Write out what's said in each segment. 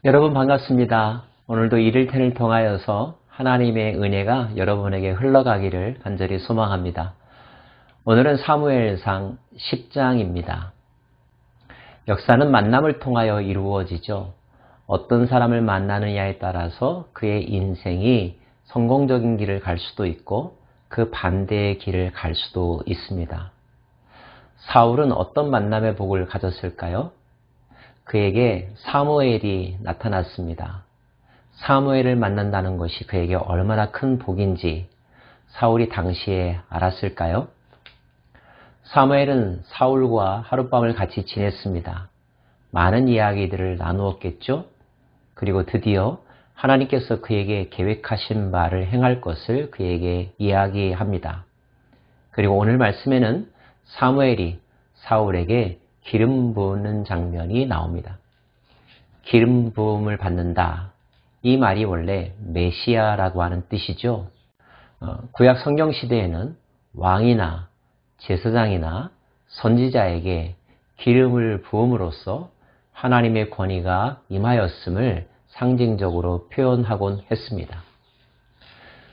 여러분 반갑습니다. 오늘도 1일텐을 통하여서 하나님의 은혜가 여러분에게 흘러가기를 간절히 소망합니다. 오늘은 사무엘상 10장입니다. 역사는 만남을 통하여 이루어지죠. 어떤 사람을 만나느냐에 따라서 그의 인생이 성공적인 길을 갈 수도 있고 그 반대의 길을 갈 수도 있습니다. 사울은 어떤 만남의 복을 가졌을까요? 그에게 사무엘이 나타났습니다. 사무엘을 만난다는 것이 그에게 얼마나 큰 복인지 사울이 당시에 알았을까요? 사무엘은 사울과 하룻밤을 같이 지냈습니다. 많은 이야기들을 나누었겠죠? 그리고 드디어 하나님께서 그에게 계획하신 바를 행할 것을 그에게 이야기합니다. 그리고 오늘 말씀에는 사무엘이 사울에게 기름 부는 장면이 나옵니다. 기름 부음을 받는다. 이 말이 원래 메시아라고 하는 뜻이죠. 구약 성경 시대에는 왕이나 제사장이나 선지자에게 기름을 부음으로써 하나님의 권위가 임하였음을 상징적으로 표현하곤 했습니다.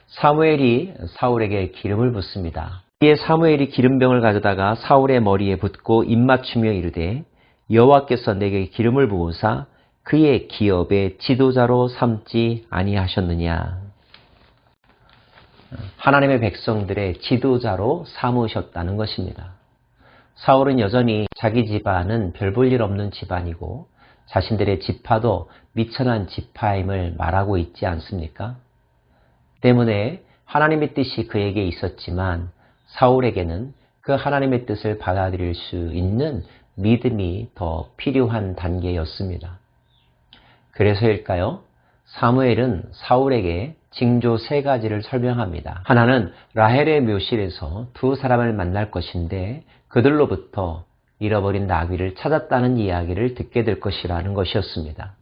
사무엘이 사울에게 기름을 붓습니다. 이에 사무엘이 기름병을 가져다가 사울의 머리에 붓고 입맞추며 이르되 여호와께서 내게 기름을 부으사 그의 기업의 지도자로 삼지 아니하셨느냐. 하나님의 백성들의 지도자로 삼으셨다는 것입니다. 사울은 여전히 자기 집안은 별 볼 일 없는 집안이고 자신들의 지파도 미천한 지파임을 말하고 있지 않습니까? 때문에 하나님의 뜻이 그에게 있었지만 사울에게는 그 하나님의 뜻을 받아들일 수 있는 믿음이 더 필요한 단계였습니다. 그래서일까요? 사무엘은 사울에게 징조 3가지를 설명합니다. 하나는 라헬의 묘실에서 두 사람을 만날 것인데 그들로부터 잃어버린 나귀를 찾았다는 이야기를 듣게 될 것이라는 것이었습니다.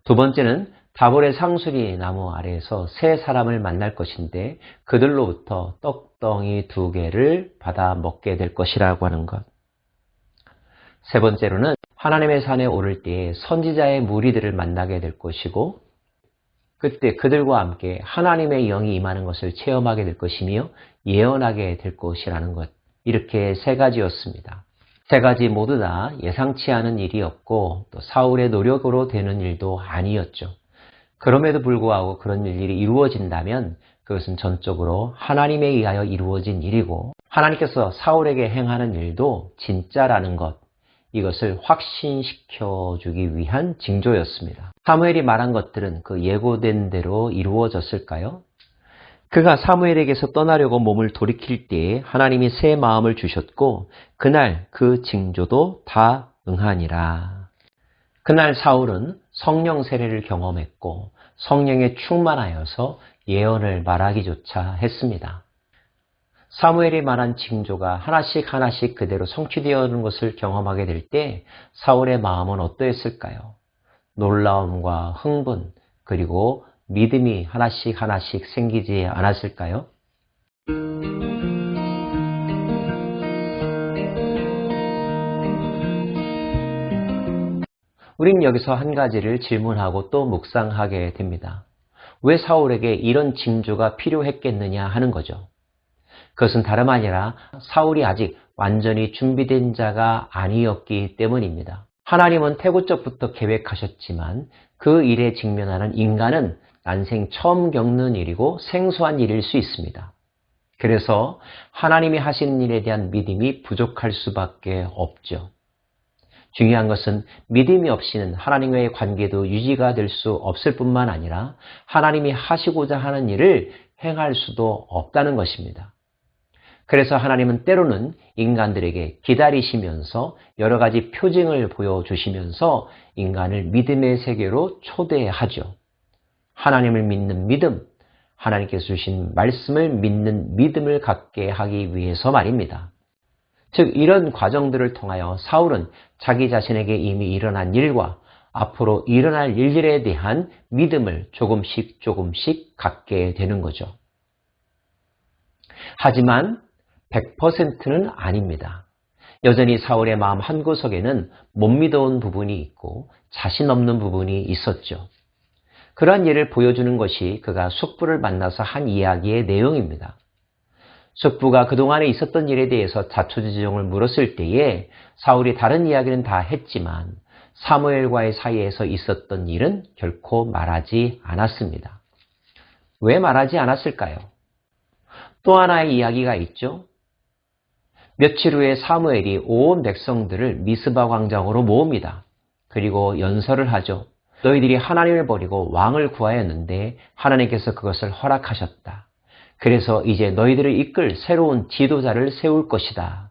두 번째는 다볼의 상수리 나무 아래에서 3사람을 만날 것인데 그들로부터 떡덩이 2개를 받아 먹게 될 것이라고 하는 것. 세 번째로는 하나님의 산에 오를 때에 선지자의 무리들을 만나게 될 것이고 그때 그들과 함께 하나님의 영이 임하는 것을 체험하게 될 것이며 예언하게 될 것이라는 것. 이렇게 3가지였습니다. 3가지 모두 다 예상치 않은 일이었고 또 사울의 노력으로 되는 일도 아니었죠. 그럼에도 불구하고 그런 일이 이루어진다면 그것은 전적으로 하나님에 의하여 이루어진 일이고 하나님께서 사울에게 행하는 일도 진짜라는 것, 이것을 확신시켜주기 위한 징조였습니다. 사무엘이 말한 것들은 그 예고된 대로 이루어졌을까요? 그가 사무엘에게서 떠나려고 몸을 돌이킬 때에 하나님이 새 마음을 주셨고 그날 그 징조도 다 응하니라. 그날 사울은 성령 세례를 경험했고 성령에 충만하여서 예언을 말하기조차 했습니다. 사무엘이 말한 징조가 하나씩 그대로 성취되어오는 것을 경험하게 될 때 사울의 마음은 어떠했을까요? 놀라움과 흥분 그리고 믿음이 하나씩 생기지 않았을까요? 우린 여기서 한 가지를 질문하고 또 묵상하게 됩니다. 왜 사울에게 이런 징조가 필요했겠느냐 하는 거죠. 그것은 다름 아니라 사울이 아직 완전히 준비된 자가 아니었기 때문입니다. 하나님은 태고적부터 계획하셨지만 그 일에 직면하는 인간은 난생 처음 겪는 일이고 생소한 일일 수 있습니다. 그래서 하나님이 하시는 일에 대한 믿음이 부족할 수밖에 없죠. 중요한 것은 믿음이 없이는 하나님과의 관계도 유지가 될 수 없을 뿐만 아니라 하나님이 하시고자 하는 일을 행할 수도 없다는 것입니다. 그래서 하나님은 때로는 인간들에게 기다리시면서 여러 가지 표징을 보여주시면서 인간을 믿음의 세계로 초대하죠. 하나님을 믿는 믿음, 하나님께서 주신 말씀을 믿는 믿음을 갖게 하기 위해서 말입니다. 즉 이런 과정들을 통하여 사울은 자기 자신에게 이미 일어난 일과 앞으로 일어날 일들에 대한 믿음을 조금씩 갖게 되는 거죠. 하지만 100%는 아닙니다. 여전히 사울의 마음 한구석에는 못 믿어온 부분이 있고 자신 없는 부분이 있었죠. 그러한 예를 보여주는 것이 그가 숙부를 만나서 한 이야기의 내용입니다. 숙부가 그동안에 있었던 일에 대해서 자초지종을 물었을 때에 사울이 다른 이야기는 다 했지만 사무엘과의 사이에서 있었던 일은 결코 말하지 않았습니다. 왜 말하지 않았을까요? 또 하나의 이야기가 있죠. 며칠 후에 사무엘이 온 백성들을 미스바 광장으로 모읍니다. 그리고 연설을 하죠. 너희들이 하나님을 버리고 왕을 구하였는데 하나님께서 그것을 허락하셨다. 그래서 이제 너희들을 이끌 새로운 지도자를 세울 것이다.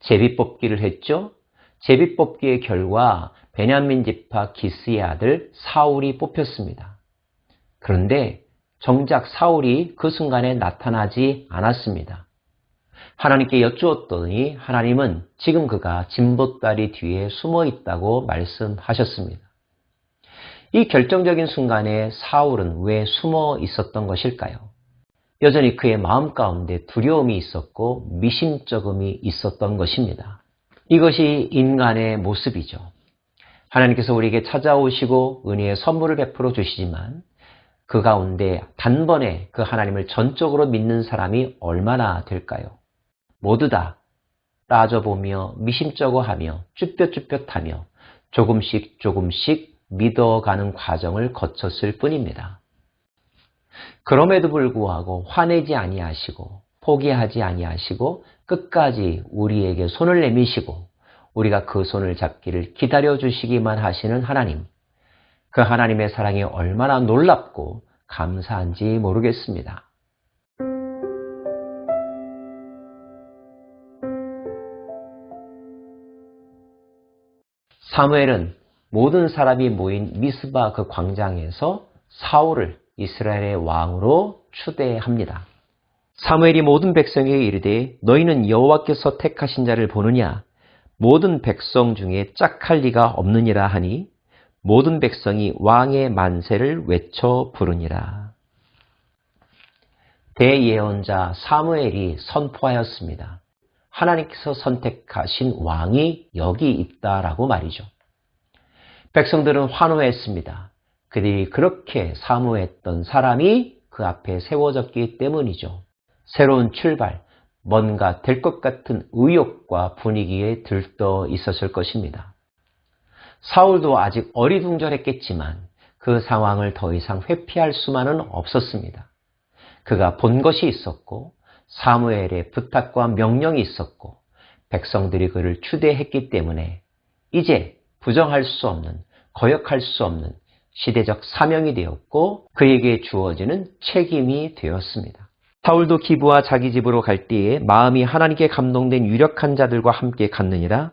제비뽑기를 했죠. 제비뽑기의 결과 베냐민 지파 기스의 아들 사울이 뽑혔습니다. 그런데 정작 사울이 그 순간에 나타나지 않았습니다. 하나님께 여쭈었더니 하나님은 지금 그가 진보다리 뒤에 숨어 있다고 말씀하셨습니다. 이 결정적인 순간에 사울은 왜 숨어 있었던 것일까요? 여전히 그의 마음 가운데 두려움이 있었고 미심쩍음이 있었던 것입니다. 이것이 인간의 모습이죠. 하나님께서 우리에게 찾아오시고 은혜의 선물을 베풀어 주시지만 그 가운데 단번에 그 하나님을 전적으로 믿는 사람이 얼마나 될까요? 모두 다 따져보며 미심쩍어하며 쭈뼛쭈뼛하며 조금씩 믿어가는 과정을 거쳤을 뿐입니다. 그럼에도 불구하고 화내지 아니하시고 포기하지 아니하시고 끝까지 우리에게 손을 내미시고 우리가 그 손을 잡기를 기다려주시기만 하시는 하나님, 그 하나님의 사랑이 얼마나 놀랍고 감사한지 모르겠습니다. 사무엘은 모든 사람이 모인 미스바 그 광장에서 사울을 이스라엘의 왕으로 추대합니다. 사무엘이 모든 백성에게 이르되 너희는 여호와께서 택하신 자를 보느냐? 모든 백성 중에 짝할 리가 없느니라 하니 모든 백성이 왕의 만세를 외쳐 부르니라. 대예언자 사무엘이 선포하였습니다. 하나님께서 선택하신 왕이 여기 있다라고 말이죠. 백성들은 환호했습니다. 그들이 그렇게 사모했던 사람이 그 앞에 세워졌기 때문이죠. 새로운 출발, 뭔가 될 것 같은 의욕과 분위기에 들떠 있었을 것입니다. 사울도 아직 어리둥절했겠지만 그 상황을 더 이상 회피할 수만은 없었습니다. 그가 본 것이 있었고 사무엘의 부탁과 명령이 있었고 백성들이 그를 추대했기 때문에 이제 부정할 수 없는, 거역할 수 없는 시대적 사명이 되었고 그에게 주어지는 책임이 되었습니다. 사울도 기브와 자기 집으로 갈 때에 마음이 하나님께 감동된 유력한 자들과 함께 갔느니라.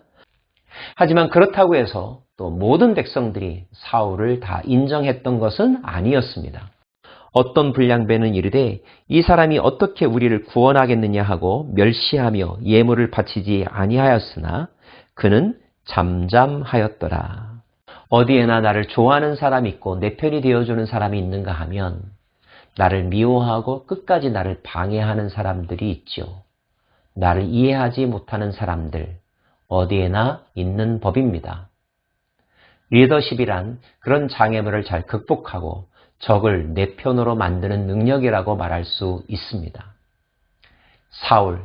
하지만 그렇다고 해서 또 모든 백성들이 사울을 다 인정했던 것은 아니었습니다. 어떤 불량배는 이르되 이 사람이 어떻게 우리를 구원하겠느냐 하고 멸시하며 예물을 바치지 아니하였으나 그는 잠잠하였더라. 어디에나 나를 좋아하는 사람이 있고 내 편이 되어주는 사람이 있는가 하면 나를 미워하고 끝까지 나를 방해하는 사람들이 있죠. 나를 이해하지 못하는 사람들 어디에나 있는 법입니다. 리더십이란 그런 장애물을 잘 극복하고 적을 내 편으로 만드는 능력이라고 말할 수 있습니다. 사울,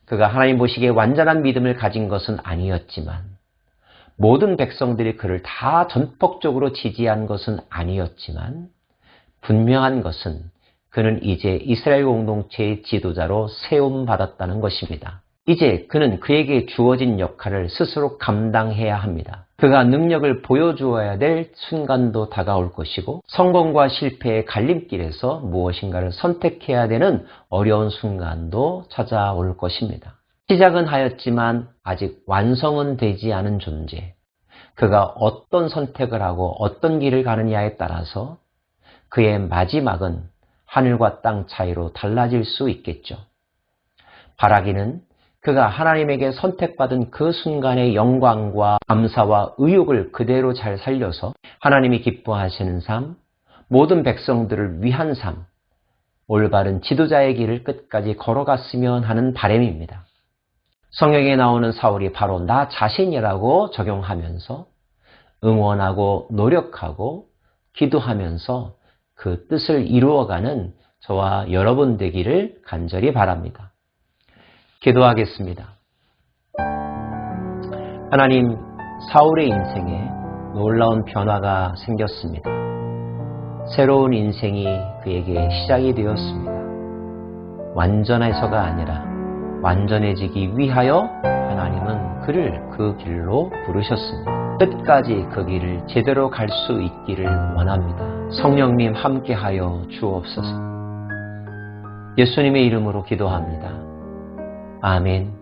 그가 하나님 보시기에 완전한 믿음을 가진 것은 아니었지만 모든 백성들이 그를 다 전폭적으로 지지한 것은 아니었지만 분명한 것은 그는 이제 이스라엘 공동체의 지도자로 세움받았다는 것입니다. 이제 그는 그에게 주어진 역할을 스스로 감당해야 합니다. 그가 능력을 보여주어야 될 순간도 다가올 것이고 성공과 실패의 갈림길에서 무엇인가를 선택해야 되는 어려운 순간도 찾아올 것입니다. 시작은 하였지만 아직 완성은 되지 않은 존재. 그가 어떤 선택을 하고 어떤 길을 가느냐에 따라서 그의 마지막은 하늘과 땅 차이로 달라질 수 있겠죠. 바라기는 그가 하나님에게 선택받은 그 순간의 영광과 감사와 의욕을 그대로 잘 살려서 하나님이 기뻐하시는 삶, 모든 백성들을 위한 삶, 올바른 지도자의 길을 끝까지 걸어갔으면 하는 바람입니다. 성경에 나오는 사울이 바로 나 자신이라고 적용하면서 응원하고 노력하고 기도하면서 그 뜻을 이루어가는 저와 여러분 되기를 간절히 바랍니다. 기도하겠습니다. 하나님, 사울의 인생에 놀라운 변화가 생겼습니다. 새로운 인생이 그에게 시작이 되었습니다. 완전해서가 아니라 완전해지기 위하여 하나님은 그를 그 길로 부르셨습니다. 끝까지 그 길을 제대로 갈 수 있기를 원합니다. 성령님 함께하여 주옵소서. 예수님의 이름으로 기도합니다. 아멘.